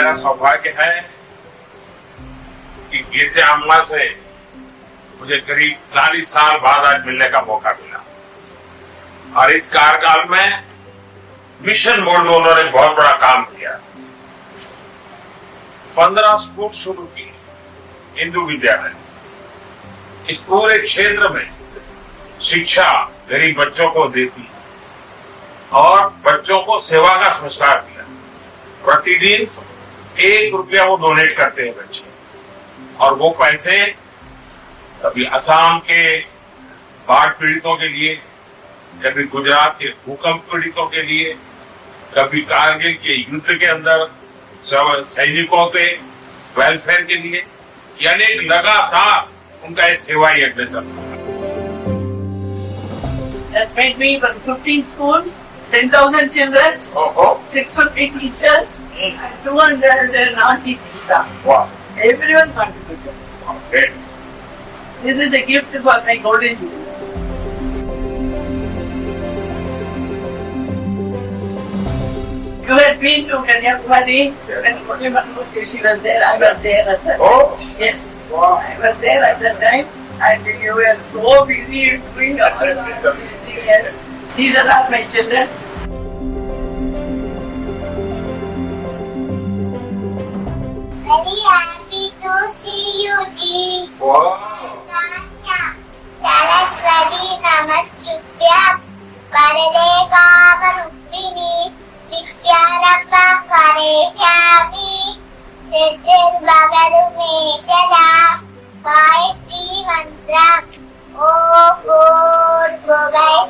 मेरा सौभाग्य है कि गिरजा अम्मा से मुझे करीब 40 साल बाद आज मिलने का मौका मिला और इस कार्यकाल में मिशन मोड में उन्होंने बहुत बड़ा काम किया। 15 स्कूल शुरू किए हिंदू विद्यालय। इस पूरे क्षेत्र में शिक्षा गरीब बच्चों को देती और बच्चों को सेवा का संस्कार दिया। प्रतिदिन 1 रुपया वो डोनेट करते हैं बच्चे, और वो पैसे कभी असम के बाढ़ पीड़ितों के लिए, कभी गुजरात के भूकंप पीड़ितों के लिए, कभी कारगिल के युद्ध के अंदर सैनिकों के वेलफेयर के लिए, यानी लगातार उनका एक सेवा यज्ञ चलता है। That made me 15 schools, 10,000 children, 650 teachers, and 290 staff. Wow. Everyone contributed. Okay. This is a gift for my golden jubilee. You had been to Kanyakumari when Murli Manohar was there. I was there at that time. Oh. Yes. Wow. I was there at that time, and you were so busy doing everything else. These are all my children. Very happy to see you, Ji. Wow. Saraswati Namastubhyam Varade Kamarupini Vidyaramba Kareshami Siddhir Bhagadumeshada Gayatri Mantra Om Bhur Bhuvai